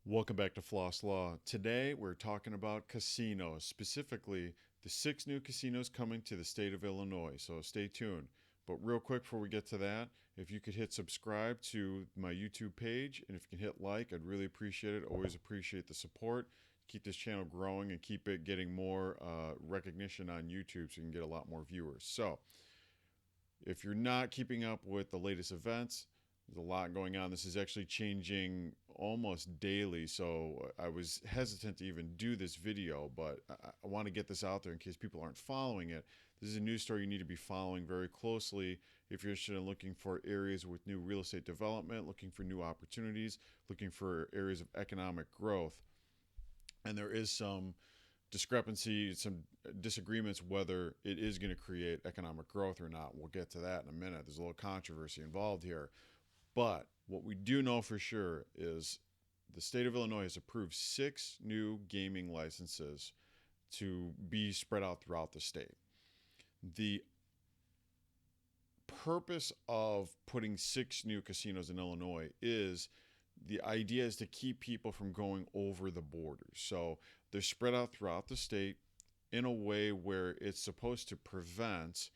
Welcome back to Floss Law. Today we're talking about casinos, specifically the 6 new casinos coming to the state of Illinois. So stay tuned. But real quick before we get to that, if you could hit subscribe to my YouTube page and if you can hit like, I'd really appreciate it. Always appreciate the support. Keep this channel growing and keep it getting more recognition on YouTube so you can get a lot more viewers. So if you're not keeping up with the latest events, there's a lot going on. This is actually changing almost daily, so I was hesitant to even do this video, but I want to get this out there in case people aren't following it. This is a news story you need to be following very closely if you're interested in looking for areas with new real estate development, looking for new opportunities, looking for areas of economic growth. And there is some discrepancy, some disagreements whether it is going to create economic growth or not. We'll get to that in a minute. There's a little controversy involved here. But what we do know for sure is the state of Illinois has approved 6 new gaming licenses to be spread out throughout the state. The purpose of putting 6 new casinos in Illinois is the idea is to keep people from going over the borders. So they're spread out throughout the state in a way where it's supposed to prevent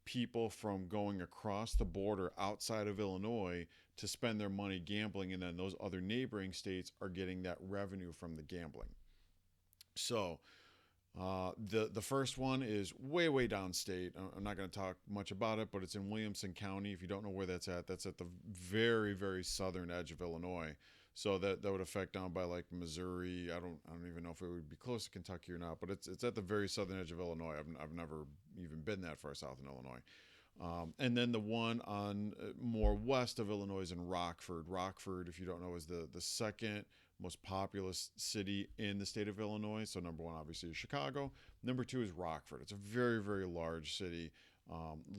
people from going across the border outside of Illinois to spend their money gambling, and then those other neighboring states are getting that revenue from the gambling. So the first one is way downstate. I'm not going to talk much about it, but it's in Williamson County. If you don't know where that's at the very southern edge of Illinois. So that would affect down by like Missouri. I don't even know if it would be close to Kentucky or not, but it's at the very southern edge of Illinois. I've never even been that far south in Illinois. And then the one on more west of Illinois is in Rockford. Rockford, if you don't know, is the second most populous city in the state of Illinois. So number one, obviously, is Chicago. Number two is Rockford. It's a very large city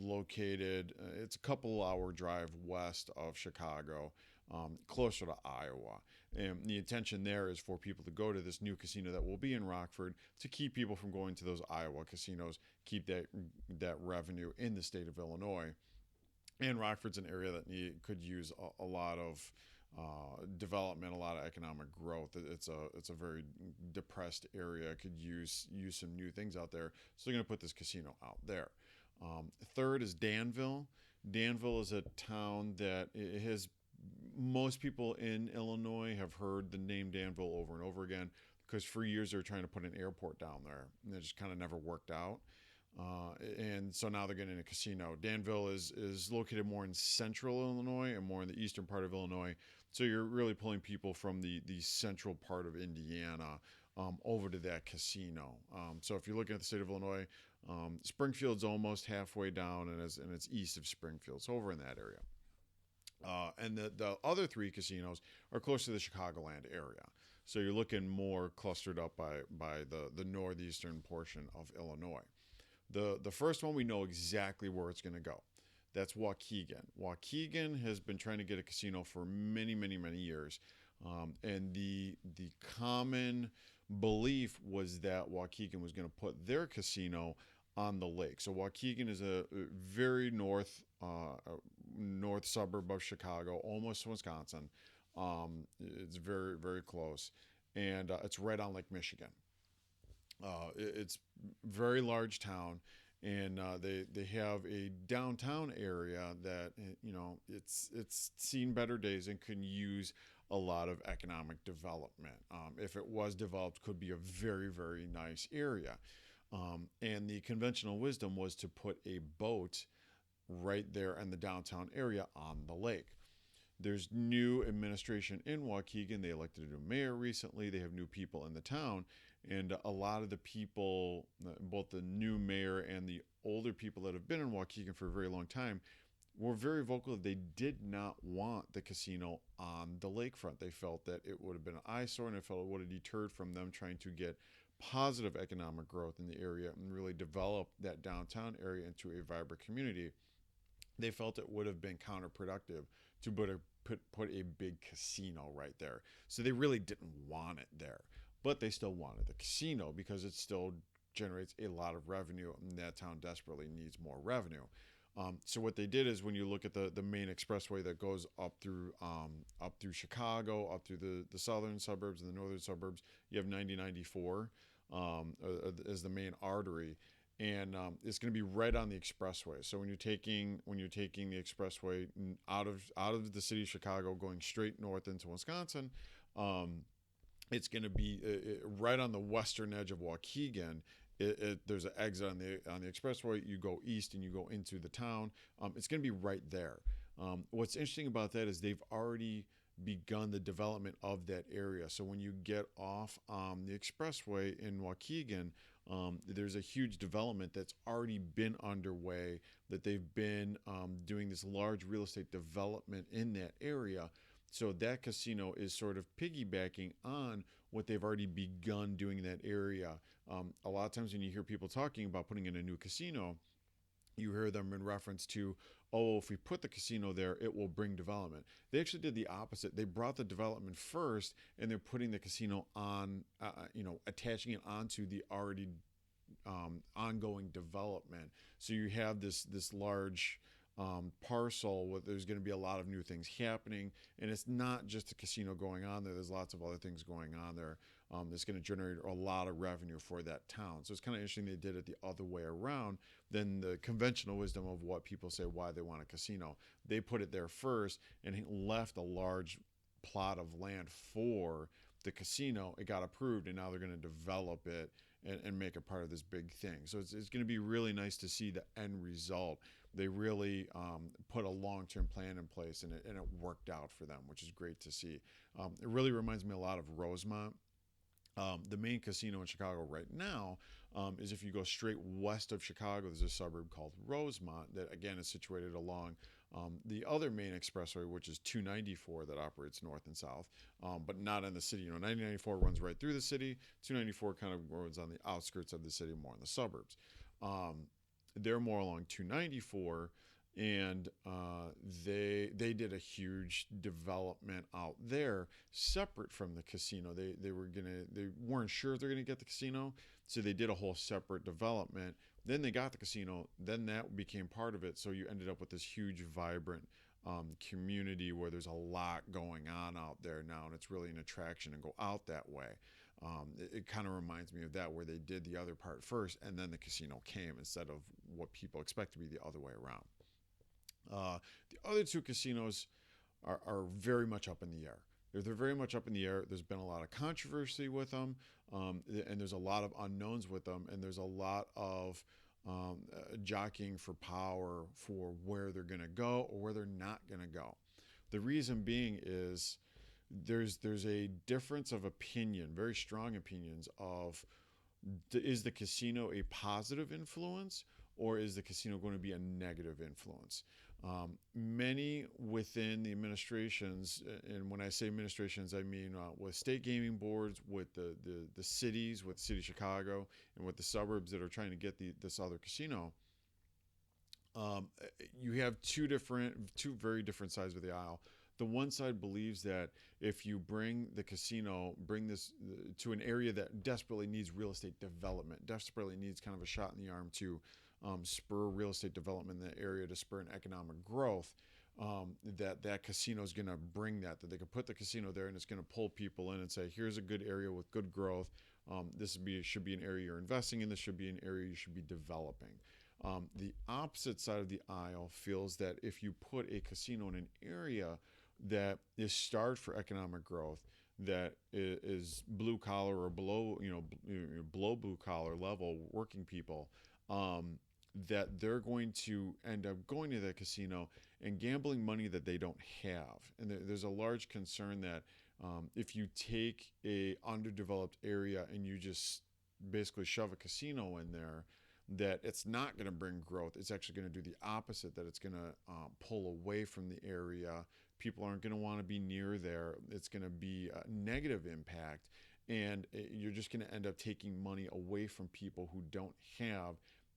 located. It's a couple hour drive west of Chicago, closer to Iowa. And the intention there is for people to go to this new casino that will be in Rockford to keep people from going to those Iowa casinos, keep that revenue in the state of Illinois. And Rockford's an area that could use a lot of development, a lot of economic growth. It's a very depressed area. Could use some new things out there. So they're going to put this casino out there. Third is Danville. Danville is a town that it has. Most people in Illinois have heard the name Danville over and over again because for years they were trying to put an airport down there, and it just kind of never worked out. And so now they're getting a casino. Danville is located more in central Illinois and more in the eastern part of Illinois. So you're really pulling people from the central part of Indiana over to that casino. So if you're looking at the state of Illinois, Springfield's almost halfway down, and it's east of Springfield, so over in that area. And the other 3 casinos are close to the Chicagoland area. So you're looking more clustered up by the northeastern portion of Illinois. The first one, we know exactly where it's going to go. That's Waukegan. Waukegan has been trying to get a casino for many years. And the common belief was that Waukegan was going to put their casino on the lake. So Waukegan is a very north suburb of Chicago, almost Wisconsin. It's very close, and it's right on Lake Michigan. It's very large town, and they have a downtown area that it's seen better days and can use a lot of economic development. If it was developed, could be a very nice area. And the conventional wisdom was to put a boat right there in the downtown area on the lake. There's new administration in Waukegan. They elected a new mayor recently. They have new people in the town. And a lot of the people, both the new mayor and the older people that have been in Waukegan for a very long time, were very vocal that they did not want the casino on the lakefront. They felt that it would have been an eyesore, and they felt it would have deterred from them trying to get positive economic growth in the area and really develop that downtown area into a vibrant community. They felt it would have been counterproductive to put a big casino right there. So they really didn't want it there. But they still wanted the casino because it still generates a lot of revenue, and that town desperately needs more revenue. So what they did is when you look at the main expressway that goes up through Chicago, up through the southern suburbs and the northern suburbs, you have 9094 as the main artery, and it's going to be right on the expressway. So when you're taking the expressway out of the city of Chicago, going straight north into Wisconsin, it's going to be right on the western edge of Waukegan. There's an exit on the expressway. You go east and you go into the town. It's going to be right there. What's interesting about that is they've already begun the development of that area. So when you get off the expressway in Waukegan, there's a huge development that's already been underway, that they've been doing this large real estate development in that area. So that casino is sort of piggybacking on what they've already begun doing in that area. A lot of times when you hear people talking about putting in a new casino, you hear them in reference to, oh, if we put the casino there, it will bring development. They actually did the opposite. They brought the development first, and they're putting the casino on, attaching it onto the already ongoing development. So you have this large parcel where there's going to be a lot of new things happening, and it's not just a casino going on there. There's lots of other things going on there that's going to generate a lot of revenue for that town. So it's kind of interesting they did it the other way around than the conventional wisdom of what people say why they want a casino. They put it there first and left a large plot of land for the casino. It got approved, and now they're going to develop it and make it part of this big thing. So it's going to be really nice to see the end result. They really put a long-term plan in place, and it worked out for them, which is great to see. It really reminds me a lot of Rosemont. The main casino in Chicago right now is if you go straight west of Chicago, there's a suburb called Rosemont that, again, is situated along the other main expressway, which is 294 that operates north and south, but not in the city. 9094 runs right through the city. 294 kind of runs on the outskirts of the city, more in the suburbs. They're more along 294, and they did a huge development out there separate from the casino. They weren't sure if they're gonna get the casino, so they did a whole separate development. Then they got the casino. Then that became part of it. So you ended up with this huge, vibrant community where there's a lot going on out there now, and it's really an attraction to go out that way. It kind of reminds me of that, where they did the other part first, and then the casino came instead of what people expect to be the other way around. The other two casinos are very much up in the air. They're very much up in the air. There's been a lot of controversy with them, and there's a lot of unknowns with them, and there's a lot of jockeying for power for where they're going to go or where they're not going to go. The reason being is there's a difference of opinion, very strong opinions of, is the casino a positive influence or is the casino going to be a negative influence? Many within the administrations, and when I say administrations, I mean with state gaming boards, with the cities, with the city of Chicago, and with the suburbs that are trying to get this other casino, you have two very different sides of the aisle. The one side believes that if you bring this to an area that desperately needs real estate development, desperately needs kind of a shot in the arm to spur real estate development in that area, to spur an economic growth, that casino is going to bring that they can put the casino there and it's going to pull people in and say, here's a good area with good growth. This should be an area you're investing in. This should be an area you should be developing. The opposite side of the aisle feels that if you put a casino in an area that is starved for economic growth, that is blue collar or below blue collar level working people, that they're going to end up going to that casino and gambling money that they don't have. And there's a large concern that if you take a underdeveloped area and you just basically shove a casino in there, that it's not going to bring growth. It's actually going to do the opposite, that it's going to pull away from the area. People aren't going to want to be near there. It's going to be a negative impact. And you're just going to end up taking money away from people who don't have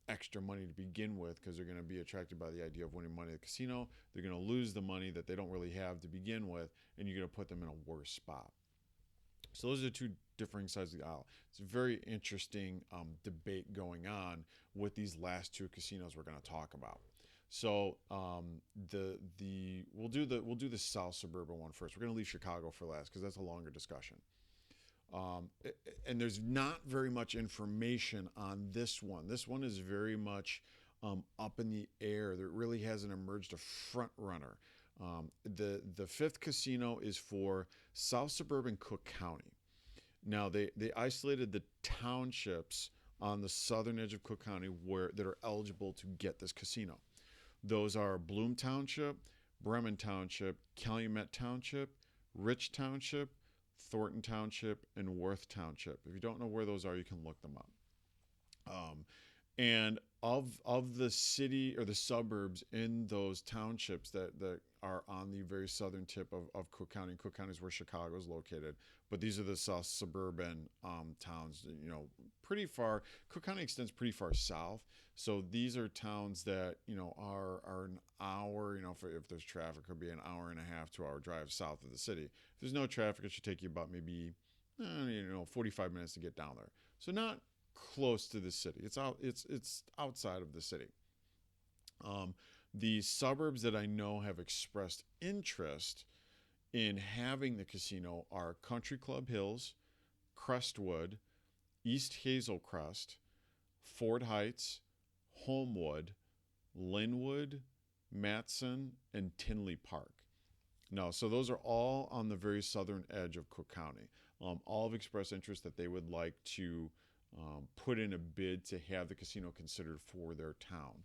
extra money to begin with, because they're going to be attracted by the idea of winning money at the casino. They're going to lose the money that they don't really have to begin with, and you're going to put them in a worse spot. So those are the two differing sides of the aisle. It's a very interesting debate going on with these last two casinos we're going to talk about. So we'll do the South suburban one first. We're going to leave Chicago for last because that's a longer discussion. And there's not very much information on this one. This one is very much up in the air. There really hasn't emerged a front runner. The fifth casino is for South suburban Cook County. Now they isolated the townships on the southern edge of Cook County that are eligible to get this casino. Those are Bloom Township, Bremen Township, Calumet Township, Rich Township, Thornton Township, and Worth Township. If you don't know where those are, you can look them up. And of the city or the suburbs in those townships that are on the very southern tip of Cook County. Cook County is where Chicago is located, but these are the south suburban towns. Pretty far. Cook County extends pretty far south, so these are towns that are an hour. If there's traffic, could be an hour and a half, 2 hour drive south of the city. If there's no traffic, it should take you about maybe 45 minutes to get down there. So not close to the city. It's outside of the city. The suburbs that I know have expressed interest in having the casino are Country Club Hills, Crestwood, East Hazel Crest, Ford Heights, Homewood, Linwood, Matson, and Tinley Park. No, so those are all on the very southern edge of Cook County. All have expressed interest that they would like to put in a bid to have the casino considered for their town.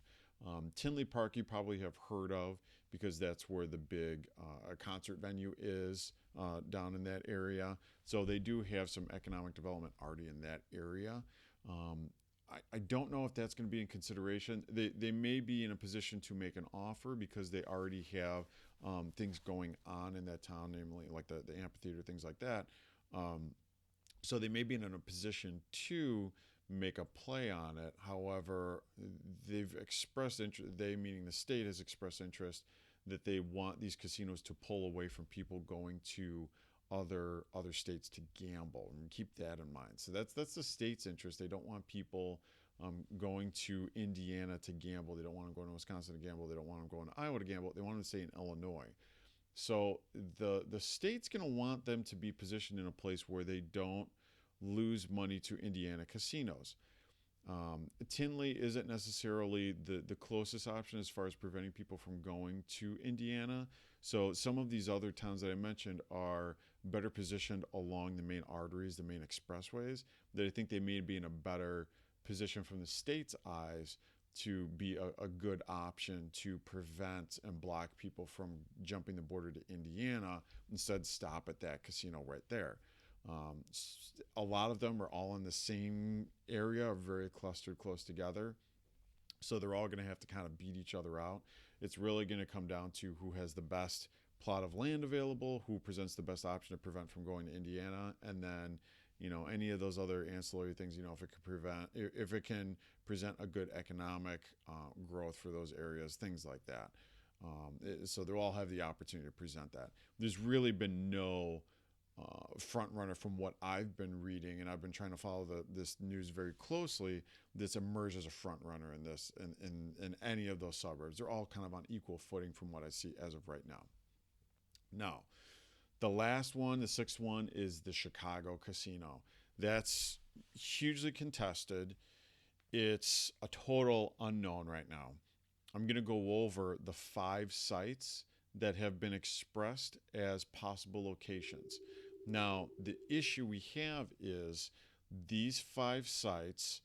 Tinley Park you probably have heard of because that's where the big concert venue is down in that area. So they do have some economic development already in that area. I don't know if that's going to be in consideration. They may be in a position to make an offer because they already have things going on in that town, namely like the amphitheater, things like that. So they may be in a position to make a play on it. However, they've expressed interest, meaning the state has expressed interest that they want these casinos to pull away from people going to other states to gamble, and keep that in mind. So that's the state's interest. They don't want people going to Indiana to gamble. They don't want them going to Wisconsin to gamble. They don't want them going to Iowa to gamble. They want them to stay in Illinois. So the state's going to want them to be positioned in a place where they don't lose money to Indiana casinos. Tinley isn't necessarily the closest option as far as preventing people from going to Indiana. So some of these other towns that I mentioned are better positioned along the main arteries, the main expressways, that I think they may be in a better position from the state's eyes to be a good option to prevent and block people from jumping the border to Indiana. Instead, stop at that casino right there. A lot of them are all in the same area, are very clustered close together. So they're all going to have to kind of beat each other out. It's really going to come down to who has the best plot of land available, who presents the best option to prevent from going to Indiana, and then any of those other ancillary things. If it can present a good economic growth for those areas, things like that. So they'll all have the opportunity to present that. There's really been no front runner from what I've been reading, and I've been trying to follow this news very closely, that's emerged as a front runner in this in any of those suburbs. They're all kind of on equal footing from what I see as of right now. Now, the last one, the sixth one, is the Chicago Casino. That's hugely contested. It's a total unknown right now. I'm going to go over the 5 sites that have been expressed as possible locations. Now, the issue we have is these 5 sites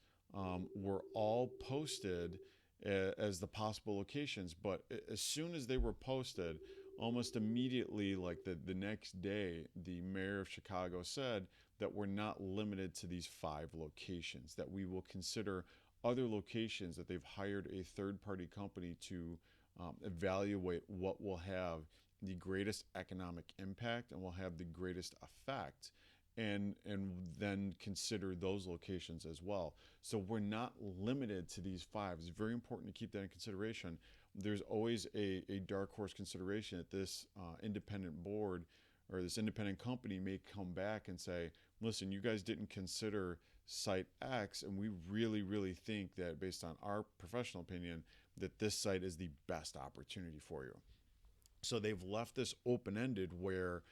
were all posted as the possible locations, but as soon as they were posted, almost immediately, like the next day, the mayor of Chicago said that we're not limited to these 5 locations, that we will consider other locations, that they've hired a third-party company to evaluate what will have the greatest economic impact and will have the greatest effect, and then consider those locations as well. So we're not limited to these 5. It's very important to keep that in consideration. There's always a dark horse consideration that this independent board or this independent company may come back and say, listen, you guys didn't consider site X, and we really, really think that based on our professional opinion, that this site is the best opportunity for you. So they've left this open-ended where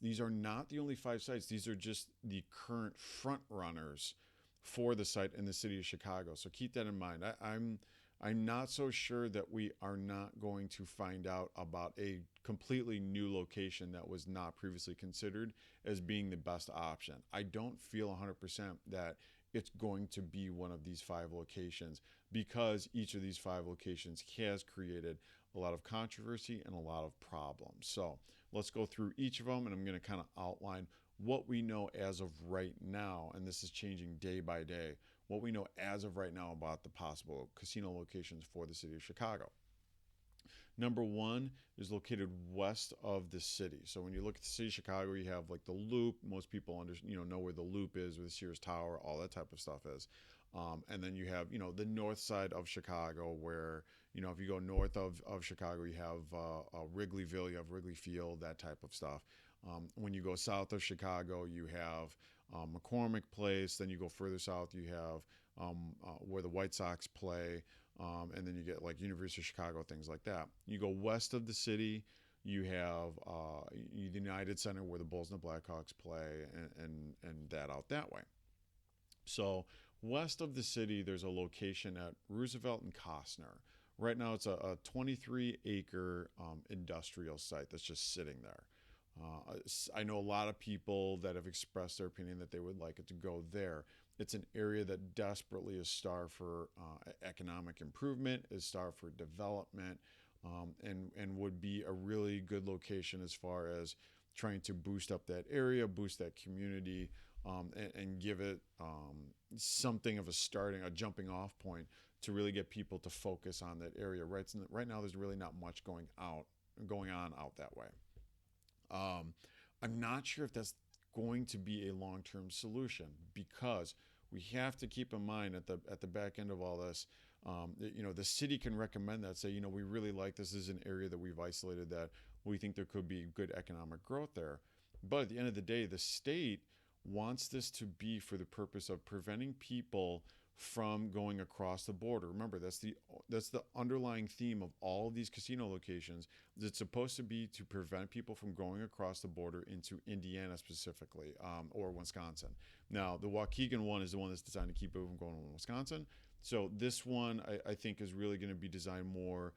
these are not the only 5 sites. These are just the current front runners for the site in the city of Chicago. So keep that in mind. I'm not so sure that we are not going to find out about a completely new location that was not previously considered as being the best option. I don't feel 100% that it's going to be one of these 5 locations, because each of these 5 locations has created a lot of controversy and a lot of problems. So let's go through each of them, and I'm going to kind of outline what we know as of right now, and this is changing day by day, what we know as of right now about the possible casino locations for the city of Chicago. Number 1 is located west of the city. So when you look at the city of Chicago, you have like the Loop. Most people know where the Loop is, where the Sears Tower, all that type of stuff is. And then you have, the north side of Chicago, where, if you go north of Chicago, you have Wrigleyville, you have Wrigley Field, that type of stuff. When you go south of Chicago, you have McCormick Place. Then you go further south, you have where the White Sox play. And then you get like University of Chicago, things like that. You go west of the city, you have the United Center, where the Bulls and the Blackhawks play, and that out that way. So west of the city, there's a location at Roosevelt and Costner. Right now, it's a 23-acre industrial site that's just sitting there. I know a lot of people that have expressed their opinion that they would like it to go there. It's an area that desperately is starved for economic improvement, is starved for development, and would be a really good location as far as trying to boost up that area, boost that community, and give it something of a jumping off point to really get people to focus on that area. Right now, there's really not much going on out that way. I'm not sure if that's going to be a long-term solution, because we have to keep in mind at the back end of all this, the city can recommend that, say, we really like this is an area that we've isolated, that we think there could be good economic growth there. But at the end of the day, the state wants this to be for the purpose of preventing people from going across the border. Remember, that's the underlying theme of all of these casino locations. It's supposed to be to prevent people from going across the border into Indiana specifically, or Wisconsin. Now, the Waukegan one is the one that's designed to keep people from going to Wisconsin. So this one, I think, is really going to be designed more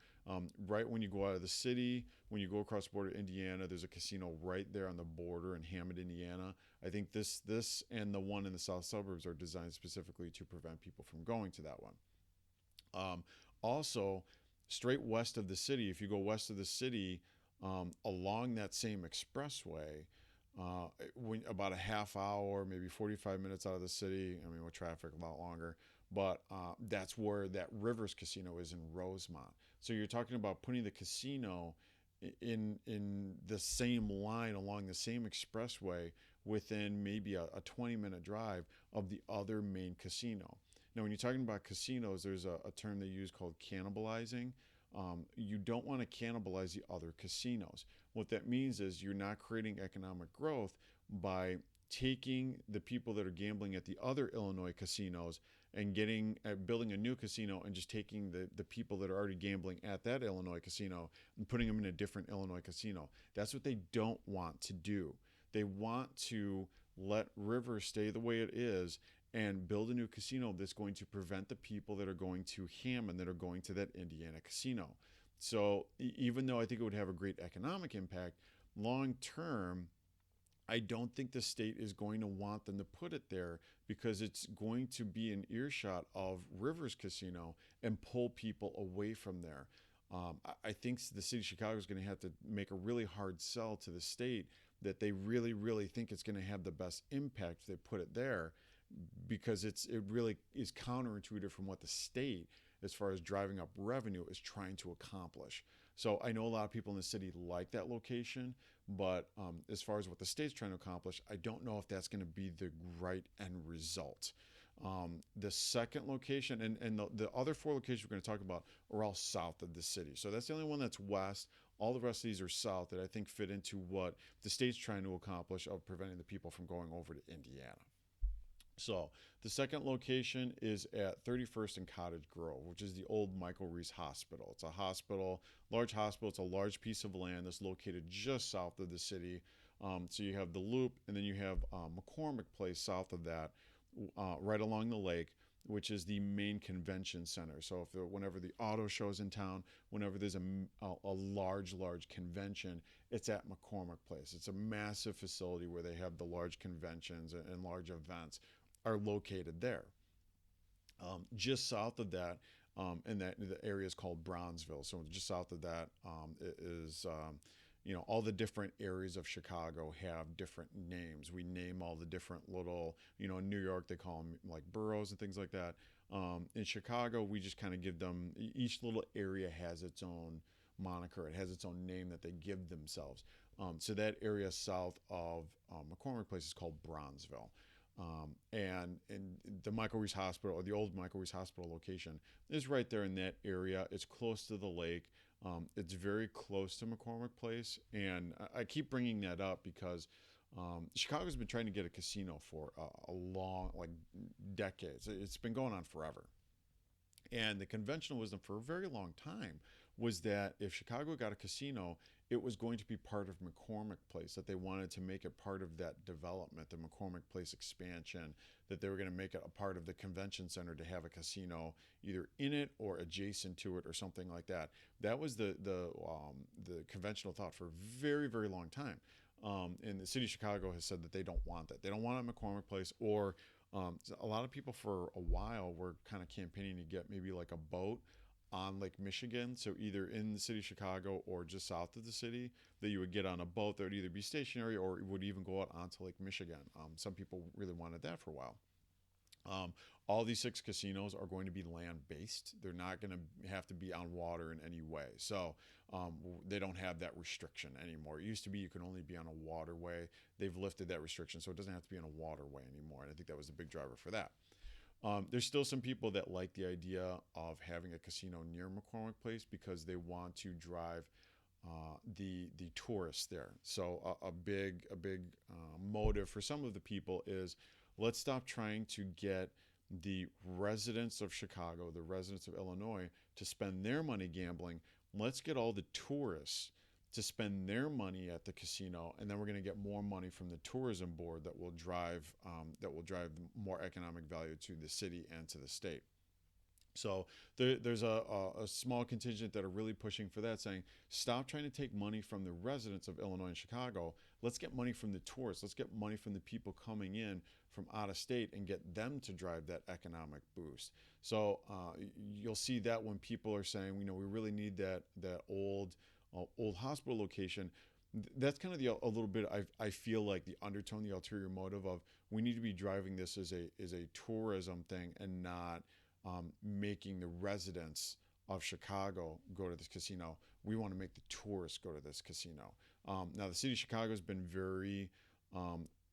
right when you go out of the city. When you go across the border to Indiana, there's a casino right there on the border in Hammond, Indiana. I think this and the one in the south suburbs are designed specifically to prevent people from going to that one. Also, straight west of the city, if you go west of the city, along that same expressway, when about a half hour, maybe 45 minutes out of the city, with traffic a lot longer, but that's where that Rivers Casino is in Rosemont. So you're talking about putting the casino in the same line along the same expressway within maybe a 20-minute drive of the other main casino. Now, when you're talking about casinos, there's a term they use called cannibalizing. You don't want to cannibalize the other casinos. What that means is you're not creating economic growth by taking the people that are gambling at the other Illinois casinos and building a new casino, and just taking the people that are already gambling at that Illinois casino and putting them in a different Illinois casino. That's what they don't want to do. They want to let Rivers stay the way it is and build a new casino that's going to prevent the people that are going to Hammond, that are going to that Indiana casino. So even though I think it would have a great economic impact, long term, I don't think the state is going to want them to put it there, because it's going to be an earshot of Rivers Casino and pull people away from there. I think the city of Chicago is going to have to make a really hard sell to the state that they really, really think it's going to have the best impact if they put it there, because it really is counterintuitive from what the state, as far as driving up revenue, is trying to accomplish. So I know a lot of people in the city like that location, but as far as what the state's trying to accomplish, I don't know if that's going to be the right end result. The second location, and the other 4 locations we're going to talk about, are all south of the city. So that's the only one that's west. All the rest of these are south that I think fit into what the state's trying to accomplish of preventing the people from going over to Indiana. So the second location is at 31st and Cottage Grove, which is the old Michael Reese Hospital. It's a hospital, large hospital. It's a large piece of land that's located just south of the city. So you have the Loop, and then you have McCormick Place south of that, right along the lake, which is the main convention center. So whenever the auto show's in town, whenever there's a large convention, it's at McCormick Place. It's a massive facility where they have the large conventions and large events are located there. Just south of that, and that the area is called Bronzeville. So just south of that is all the different areas of Chicago have different names. We name all the different little, in New York they call them like boroughs and things like that. In Chicago, we just kind of give them, each little area has its own moniker. It has its own name that they give themselves. So that area south of McCormick Place is called Bronzeville. And the Michael Reese Hospital, or the old Michael Reese Hospital location, is right there in that area. It's close to the lake. It's very close to McCormick Place. And I keep bringing that up because Chicago's been trying to get a casino for a long, like decades. It's been going on forever. And the conventional wisdom for a very long time was that if Chicago got a casino, it was going to be part of McCormick Place, that they wanted to make it part of that development, the McCormick Place expansion, that they were going to make it a part of the convention center to have a casino either in it or adjacent to it or something like that. That was the conventional thought for a very, very long time. And the city of Chicago has said that they don't want that. They don't want it at McCormick Place, or a lot of people for a while were kind of campaigning to get maybe like a boat on Lake Michigan, so either in the city of Chicago or just south of the city, that you would get on a boat that would either be stationary or it would even go out onto Lake Michigan. Some people really wanted that for a while. All these 6 casinos are going to be land-based. They're not going to have to be on water in any way. So they don't have that restriction anymore. It used to be you could only be on a waterway. They've lifted that restriction, so it doesn't have to be on a waterway anymore. And I think that was a big driver for that. There's still some people that like the idea of having a casino near McCormick Place because they want to drive the tourists there. So a big motive for some of the people is, let's stop trying to get the residents of Chicago, the residents of Illinois, to spend their money gambling. Let's get all the tourists to spend their money at the casino, and then we're going to get more money from the tourism board that will drive more economic value to the city and to the state. So there's a small contingent that are really pushing for that, saying, stop trying to take money from the residents of Illinois and Chicago. Let's get money from the tourists. Let's get money from the people coming in from out of state and get them to drive that economic boost. So you'll see that when people are saying, we really need that old hospital location. That's kind of a little bit, I feel like, the undertone, the ulterior motive of, we need to be driving this as a tourism thing and not making the residents of Chicago go to this casino. We want to make the tourists go to this casino. Now, the city of Chicago has been very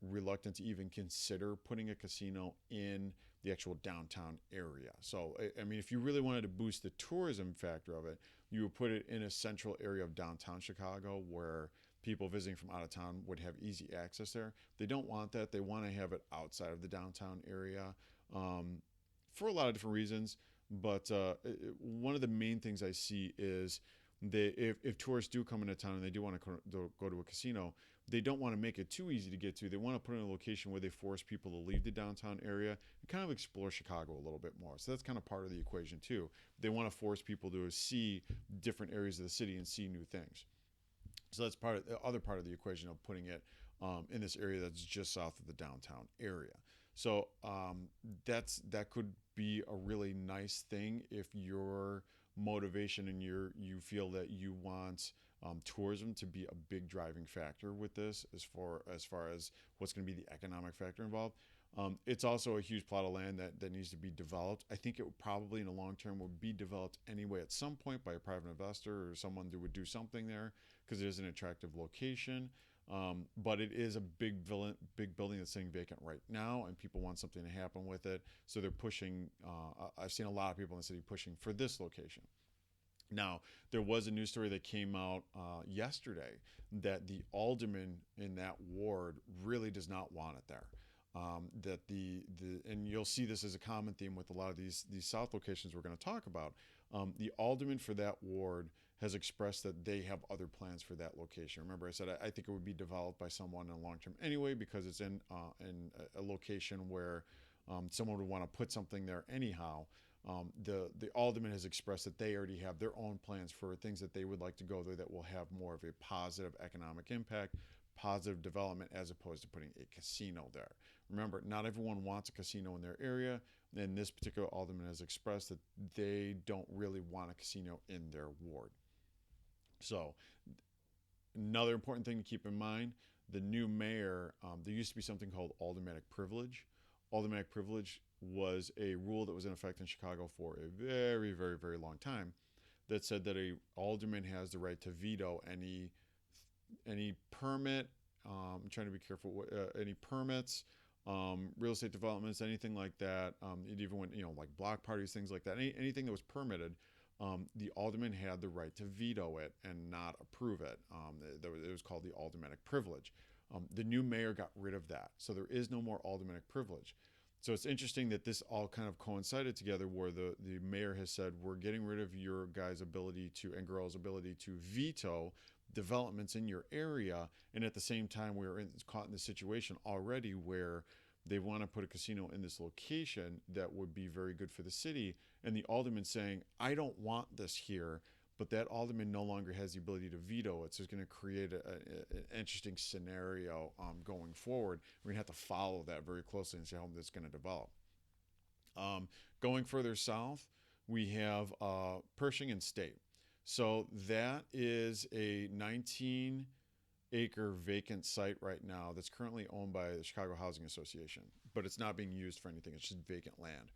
reluctant to even consider putting a casino in the actual downtown area. So, I mean, if you really wanted to boost the tourism factor of it, you would put it in a central area of downtown Chicago where people visiting from out of town would have easy access there. They don't want that. They want to have it outside of the downtown area for a lot of different reasons. But one of the main things I see is if tourists do come into town and they do want to go to a casino, they don't want to make it too easy to get to. They want to put it in a location where they force people to leave the downtown area and kind of explore Chicago a little bit more. So that's kind of part of the equation too. They want to force people to see different areas of the city and see new things. So that's the other part of the equation of putting it in this area that's just south of the downtown area. So that could be a really nice thing if your motivation and you feel that you want tourism to be a big driving factor with this, as far as what's going to be the economic factor involved. It's also a huge plot of land that needs to be developed. I think it would probably in the long term would be developed anyway at some point by a private investor or someone who would do something there, because it is an attractive location. But it is a big building that's sitting vacant right now, and people want something to happen with it. So they're pushing. I've seen a lot of people in the city pushing for this location. Now, there was a news story that came out yesterday that the alderman in that ward really does not want it there. That the and you'll see this as a common theme with a lot of these south locations we're going to talk about. The alderman for that ward has expressed that they have other plans for that location. Remember, I said I think it would be developed by someone in the long term anyway because it's in a location where someone would want to put something there anyhow. The alderman has expressed that they already have their own plans for things that they would like to go there that will have more of a positive economic impact, positive development, as opposed to putting a casino there. Remember, not everyone wants a casino in their area, and this particular alderman has expressed that they don't really want a casino in their ward. So, another important thing to keep in mind, the new mayor, there used to be something called aldermanic privilege. Aldermanic privilege was a rule that was in effect in Chicago for a very, very, very long time that said that a alderman has the right to veto any permit. I'm trying to be careful. Any permits, real estate developments, anything like that. It even went, like block parties, things like that. Anything that was permitted, the alderman had the right to veto it and not approve it. It was called the aldermanic privilege. The new mayor got rid of that, so there is no more aldermanic privilege. So it's interesting that this all kind of coincided together where the mayor has said, we're getting rid of your guys' ability to, and girls' ability to veto developments in your area. And at the same time, we're caught in this situation already where they want to put a casino in this location that would be very good for the city. And the alderman saying, I don't want this here. But that alderman no longer has the ability to veto it. So it's going to create an interesting scenario going forward. We're going to have to follow that very closely and see how this is going to develop. Going further south, we have Pershing and State. So that is a 19-acre vacant site right now that's currently owned by the Chicago Housing Association, but it's not being used for anything. It's just vacant land.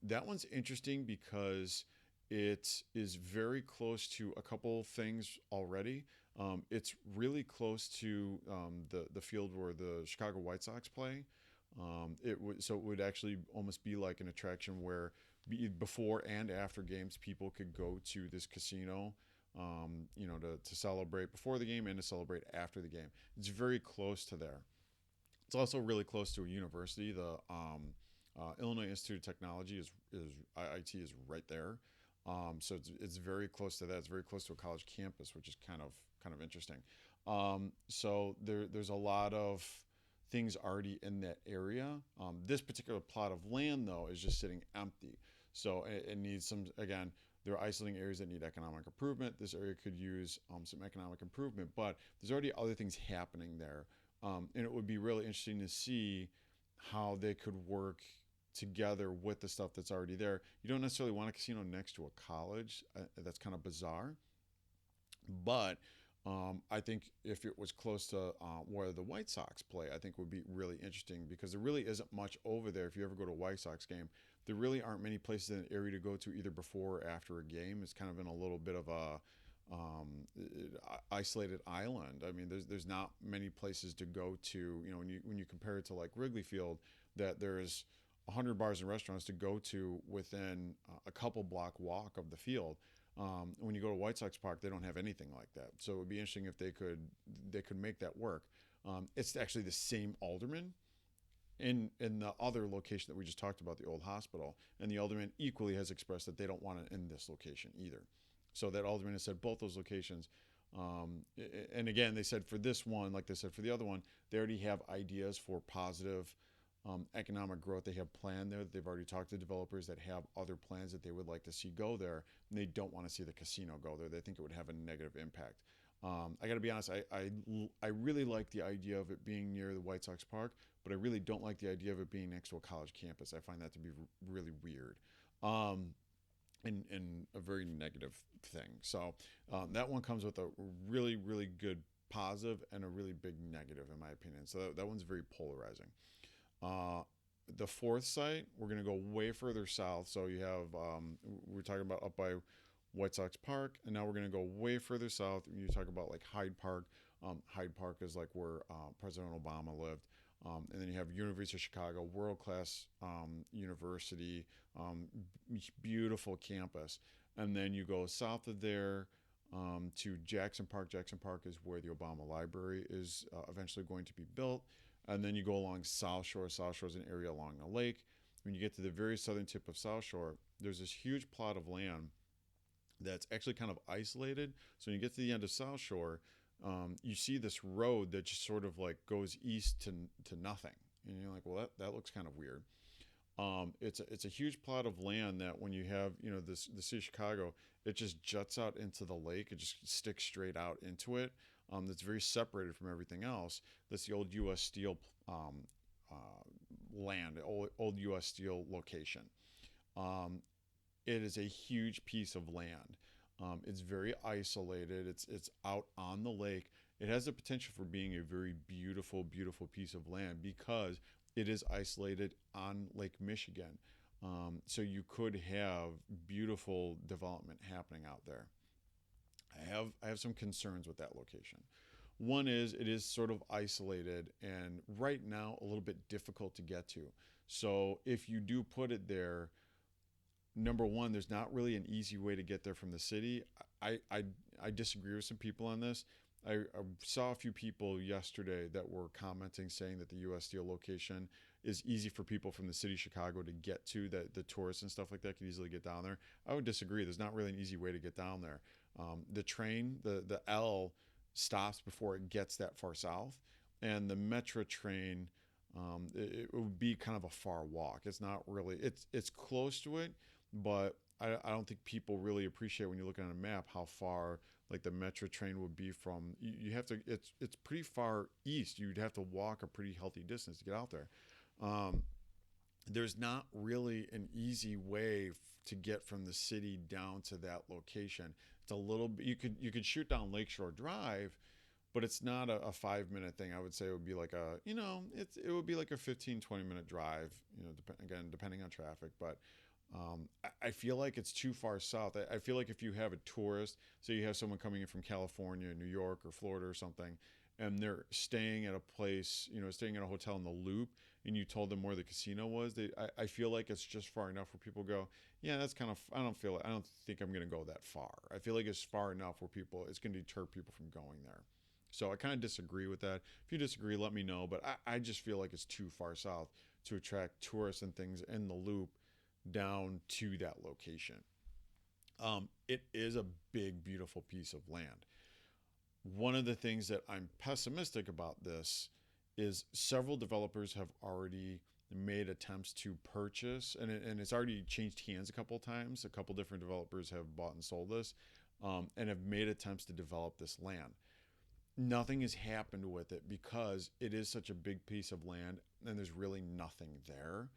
That one's interesting because it is very close to a couple things already. It's really close to the field where the Chicago White Sox play. So it would actually almost be like an attraction where before and after games, people could go to this casino, to celebrate before the game and to celebrate after the game. It's very close to there. It's also really close to a university. The Illinois Institute of Technology is IIT is right there. So it's very close to that. It's very close to a college campus, which is kind of interesting. So there's a lot of things already in that area. This particular plot of land, though, is just sitting empty. So it needs some, again, there are isolating areas that need economic improvement. This area could use some economic improvement, but there's already other things happening there. And it would be really interesting to see how they could work together with the stuff that's already there. You don't necessarily want a casino next to a college. That's kind of bizarre. But I think if it was close to where the White Sox play, I think would be really interesting because there really isn't much over there. If you ever go to a White Sox game, there really aren't many places in the area to go to either before or after a game. It's kind of in a little bit of a isolated island. I mean, there's not many places to go to. When you compare it to like Wrigley Field, that there's 100 bars and restaurants to go to within a couple block walk of the field. When you go to White Sox Park, they don't have anything like that. So it would be interesting if they could make that work. It's actually the same alderman in the other location that we just talked about, the old hospital, and the alderman equally has expressed that they don't want it in this location either. So that alderman has said both those locations. And again, they said for this one, like they said for the other one, they already have ideas for positive economic growth they have planned there. They've already talked to developers that have other plans that they would like to see go there, and they don't want to see the casino go there. They think it would have a negative impact. I got to be honest, I really like the idea of it being near the White Sox Park, but I really don't like the idea of it being next to a college campus. I find that to be really weird. And a very negative thing. So that one comes with a really, really good positive and a really big negative, in my opinion. So that one's very polarizing. The fourth site, we're going to go way further south. So you have, we're talking about up by White Sox Park, and now we're going to go way further south. You talk about like Hyde Park. Hyde Park is like where President Obama lived. And then you have University of Chicago, world-class university, beautiful campus. And then you go south of there to Jackson Park. Jackson Park is where the Obama Library is eventually going to be built. And then you go along South Shore. South Shore is an area along the lake. When you get to the very southern tip of South Shore, there's this huge plot of land that's actually kind of isolated. So when you get to the end of South Shore, you see this road that just sort of like goes east to nothing. And you're like, well, that looks kind of weird. It's a huge plot of land that when you have the city of Chicago, it just juts out into the lake. It just sticks straight out into it. That's very separated from everything else. That's the old U.S. Steel land, old U.S. Steel location. It is a huge piece of land. It's very isolated. It's out on the lake. It has the potential for being a very beautiful, beautiful piece of land because it is isolated on Lake Michigan. So you could have beautiful development happening out there. I have some concerns with that location. One is it is sort of isolated and right now a little bit difficult to get to. So if you do put it there, number one, there's not really an easy way to get there from the city. I disagree with some people on this. I saw a few people yesterday that were commenting saying that the U.S. Steel location is easy for people from the city of Chicago to get to, that the tourists and stuff like that can easily get down there. I would disagree. There's not really an easy way to get down there. The train, the L, stops before it gets that far south, and the Metro train, it would be kind of a far walk. It's not really, it's close to it, but I don't think people really appreciate when you look at a map how far like the Metro train would be from. You have to, it's pretty far east. You'd have to walk a pretty healthy distance to get out there. There's not really an easy way to get from the city down to that location. It's a little bit, you could shoot down Lakeshore Drive, but it's not a 5 minute thing. I would say it would be like it would be like a 15-20 minute drive, again, depending on traffic. But I feel like it's too far south. I feel like if you have a tourist, so you have someone coming in from California, New York, or Florida or something, and they're staying at a place, staying at a hotel in the Loop, and you told them where the casino was, I feel like it's just far enough where people go, yeah, that's kind of, I don't think I'm going to go that far. I feel like it's far enough where it's going to deter people from going there. So I kind of disagree with that. If you disagree, let me know. But I just feel like it's too far south to attract tourists and things in the Loop down to that location. It is a big, beautiful piece of land. One of the things that I'm pessimistic about this is several developers have already made attempts to purchase, and it's already changed hands a couple of times. A couple different developers have bought and sold this, and have made attempts to develop this land. Nothing has happened with it because it is such a big piece of land and there's really nothing there,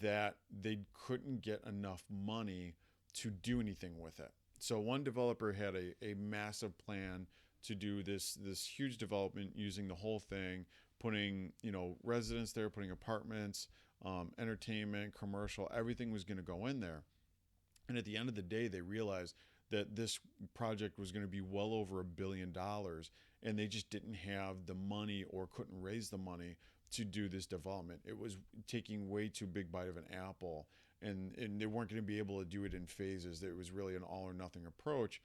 that they couldn't get enough money to do anything with it. So one developer had a massive plan to do this huge development using the whole thing, putting residents there, putting apartments, entertainment, commercial, everything was going to go in there. And at the end of the day, they realized that this project was going to be well over $1 billion, and they just didn't have the money or couldn't raise the money to do this development. It was taking way too big bite of an apple, and they weren't going to be able to do it in phases. It was really an all or nothing approach,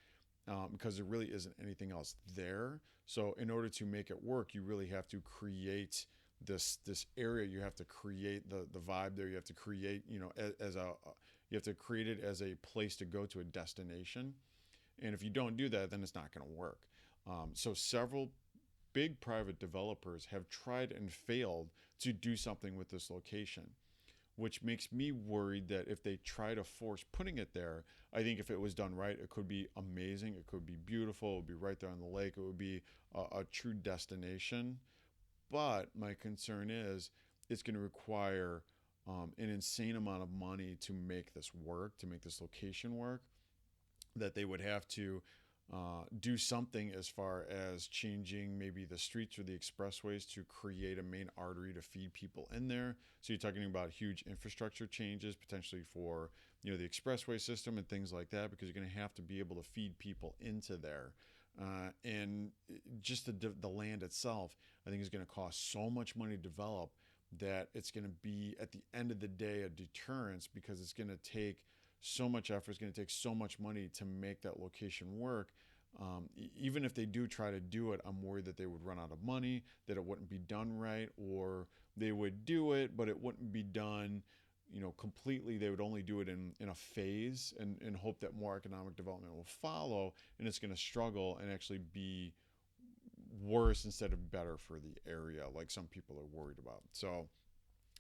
because there really isn't anything else there. So in order to make it work, you really have to create this area. You have to create the vibe there. You have to create, you have to create it as a place to go to, a destination. And if you don't do that, then it's not going to work. So several big private developers have tried and failed to do something with this location, which makes me worried that if they try to force putting it there, I think if it was done right, it could be amazing. It could be beautiful. It would be right there on the lake. It would be a true destination. But my concern is it's going to require an insane amount of money to make this work, to make this location work, that they would have to do something as far as changing maybe the streets or the expressways to create a main artery to feed people in there. So you're talking about huge infrastructure changes potentially for the expressway system and things like that, because you're going to have to be able to feed people into there. And just the land itself, I think, is going to cost so much money to develop that it's going to be, at the end of the day, a deterrence, because it's going to take so much effort. It's going to take so much money to make that location work. Even if they do try to do it, I'm worried that they would run out of money, that it wouldn't be done right, or they would do it, but it wouldn't be done, completely. They would only do it in a phase and hope that more economic development will follow, and it's going to struggle and actually be worse instead of better for the area, like some people are worried about. So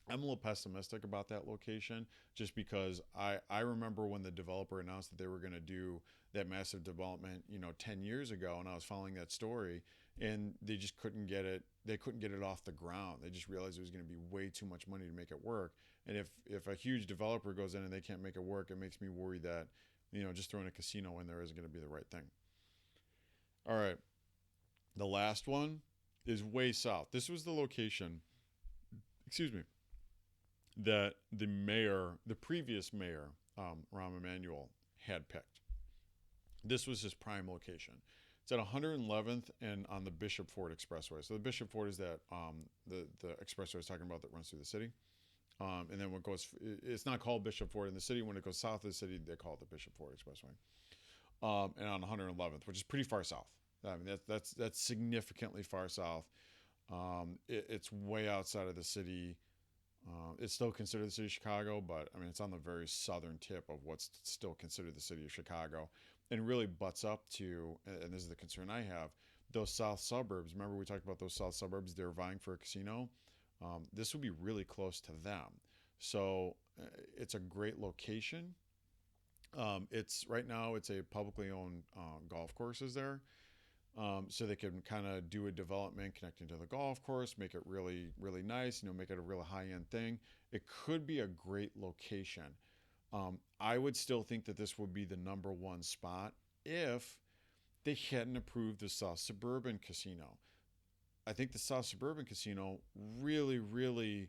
I'm a little pessimistic about that location just because I remember when the developer announced that they were going to do that massive development, 10 years ago, and I was following that story, and they just couldn't get it. They couldn't get it off the ground. They just realized it was going to be way too much money to make it work. And if a huge developer goes in and they can't make it work, it makes me worry that, just throwing a casino in there isn't going to be the right thing. All right. The last one is way south. This was the location, excuse me, that the previous mayor, Rahm Emanuel, had picked. This was his prime location. It's at 111th and on the Bishop Ford Expressway. So the Bishop Ford is that the expressway I was talking about that runs through the city. And then it's not called Bishop Ford in the city. When it goes south of the city, they call it the Bishop Ford Expressway. And on 111th, which is pretty far south. I mean, that's significantly far south. It's way outside of the city. It's still considered the city of Chicago, but I mean, it's on the very southern tip of what's still considered the city of Chicago, and really butts up to, and this is the concern I have, those south suburbs. Remember we talked about those south suburbs, they're vying for a casino. This would be really close to them. So it's a great location. Right now it's a publicly owned golf courses there. So they can kind of do a development connecting to the golf course, make it really, really nice, make it a really high-end thing. It could be a great location. I would still think that this would be the number one spot if they hadn't approved the South Suburban Casino. I think the South Suburban Casino really, really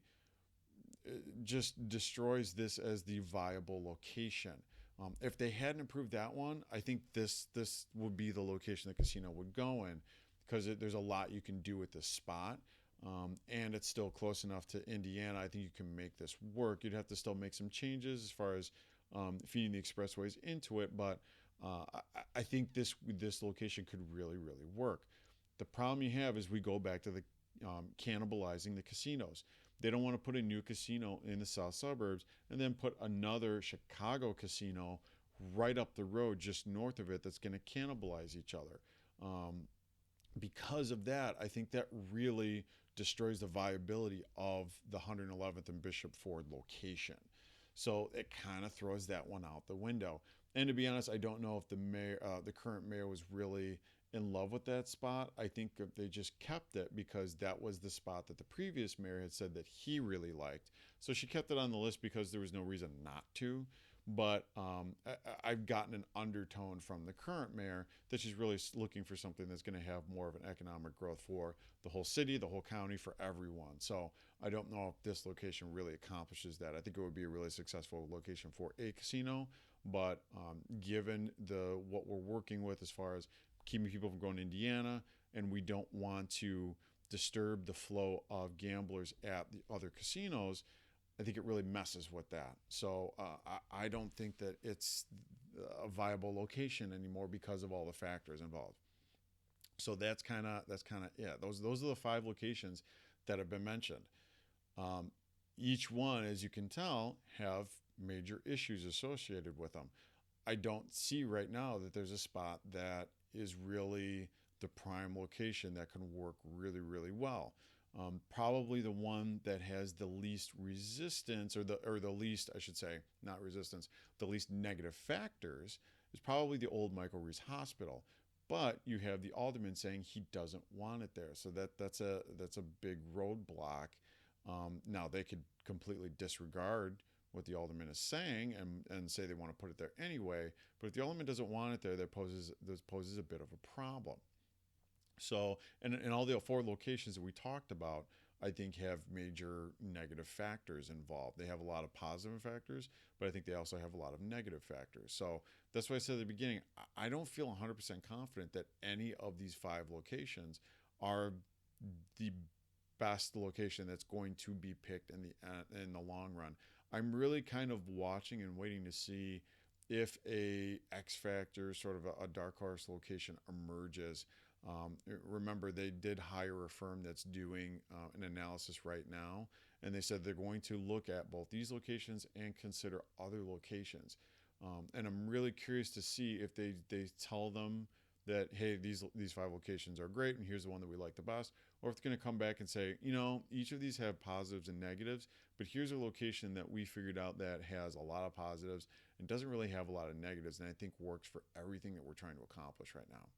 just destroys this as the viable location. If they hadn't approved that one, I think this would be the location the casino would go in, because there's a lot you can do with this spot, and it's still close enough to Indiana. I think you can make this work. You'd have to still make some changes as far as feeding the expressways into it, but I think this location could really, really work. The problem you have is we go back to the cannibalizing the casinos. They don't want to put a new casino in the south suburbs and then put another Chicago casino right up the road just north of it that's going to cannibalize each other. Because of that, I think that really destroys the viability of the 111th and Bishop Ford location. So it kind of throws that one out the window. And to be honest, I don't know if the current mayor was really in love with that spot. I think that they just kept it because that was the spot that the previous mayor had said that he really liked. So she kept it on the list because there was no reason not to. But I've gotten an undertone from the current mayor that she's really looking for something that's going to have more of an economic growth for the whole city, the whole county, for everyone. So I don't know if this location really accomplishes that. I think it would be a really successful location for a casino, but given what we're working with as far as keeping people from going to Indiana, and we don't want to disturb the flow of gamblers at the other casinos, I think it really messes with that. So I don't think that it's a viable location anymore because of all the factors involved. So that's kind of it. Those are the 5 locations that have been mentioned. Each one, as you can tell, have major issues associated with them. I don't see right now that there's a spot that is really the prime location that can work really, really well. Probably the one that has the least resistance, or the least, I should say, not resistance, the least negative factors is probably the old Michael Reese Hospital. But you have the alderman saying he doesn't want it there, so that's a big roadblock. Now they could completely disregard what the alderman is saying and say they want to put it there anyway. But if the alderman doesn't want it there, that poses a bit of a problem. So, and all the 4 locations that we talked about, I think, have major negative factors involved. They have a lot of positive factors, but I think they also have a lot of negative factors. So that's why I said at the beginning, I don't feel 100% confident that any of these 5 locations are the best location that's going to be picked in the long run. I'm really kind of watching and waiting to see if a X factor, sort of a dark horse location emerges. Remember, they did hire a firm that's doing an analysis right now, and they said they're going to look at both these locations and consider other locations. And I'm really curious to see if they tell them that, hey, these 5 locations are great, and here's the one that we like the best, or if it's going to come back and say, each of these have positives and negatives, but here's a location that we figured out that has a lot of positives and doesn't really have a lot of negatives, and I think works for everything that we're trying to accomplish right now.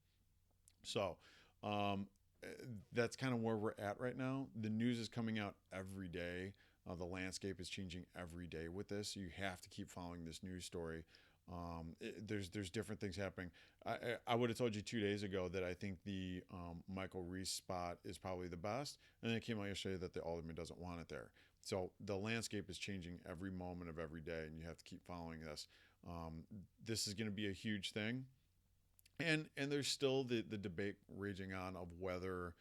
So um, that's kind of where we're at right now. The news is coming out every day. The landscape is changing every day with this. You have to keep following this news story. There's different things happening. I would have told you 2 days ago that I think the Michael Reese spot is probably the best, and then it came out yesterday that the alderman doesn't want it there. So the landscape is changing every moment of every day, and you have to keep following this. This is going to be a huge thing. And there's still the debate raging on of whether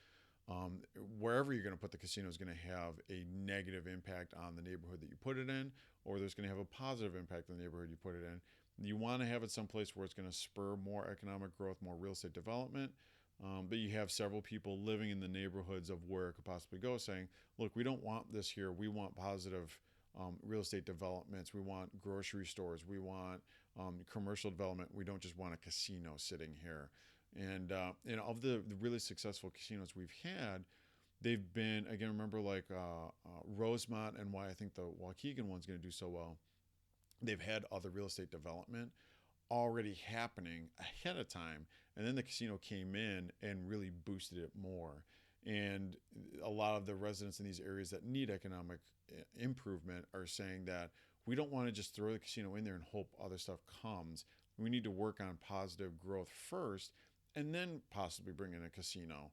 wherever you're going to put the casino is going to have a negative impact on the neighborhood that you put it in, or there's going to have a positive impact on the neighborhood you put it in. You want to have it someplace where it's going to spur more economic growth, more real estate development. But you have several people living in the neighborhoods of where it could possibly go saying, look, we don't want this here. We want positive real estate developments. We want grocery stores. We want commercial development. We don't just want a casino sitting here. And of the really successful casinos we've had, they've been, again, remember like Rosemont, and why I think the Waukegan one's going to do so well. They've had other real estate development already happening ahead of time, and then the casino came in and really boosted it more. And a lot of the residents in these areas that need economic improvement are saying that we don't want to just throw the casino in there and hope other stuff comes. We need to work on positive growth first, and then possibly bring in a casino.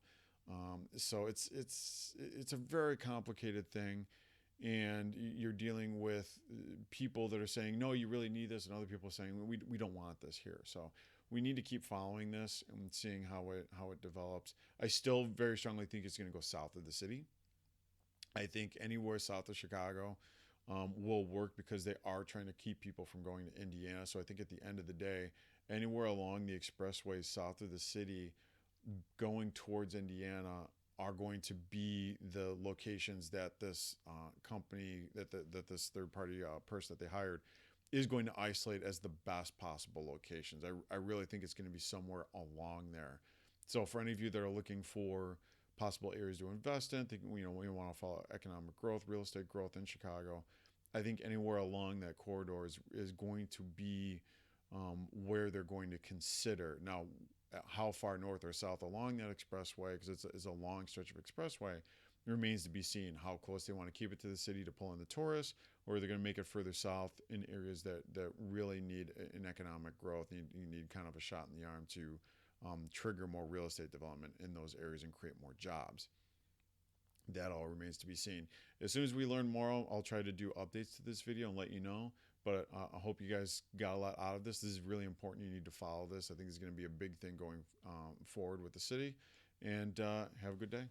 So it's a very complicated thing, and you're dealing with people that are saying, no, you really need this, and other people are saying, we don't want this here. So we need to keep following this and seeing how it develops. I still very strongly think it's going to go south of the city. I think anywhere south of Chicago will work, because they are trying to keep people from going to Indiana. So I think at the end of the day, anywhere along the expressway south of the city going towards Indiana are going to be the locations that this company, that this third party person that they hired is going to isolate as the best possible locations. I really think it's going to be somewhere along there. So for any of you that are looking for possible areas to invest in, thinking, we want to follow economic growth, real estate growth in Chicago, I think anywhere along that corridor is going to be where they're going to consider. Now, how far north or south along that expressway, because it's a long stretch of expressway, remains to be seen. How close they want to keep it to the city to pull in the tourists, or they're going to make it further south in areas that really need an economic growth. You need kind of a shot in the arm to trigger more real estate development in those areas and create more jobs. That all remains to be seen. As soon as we learn more, I'll try to do updates to this video and let you know. But I hope you guys got a lot out of this. This is really important. You need to follow this. I think it's going to be a big thing going forward with the city. And have a good day.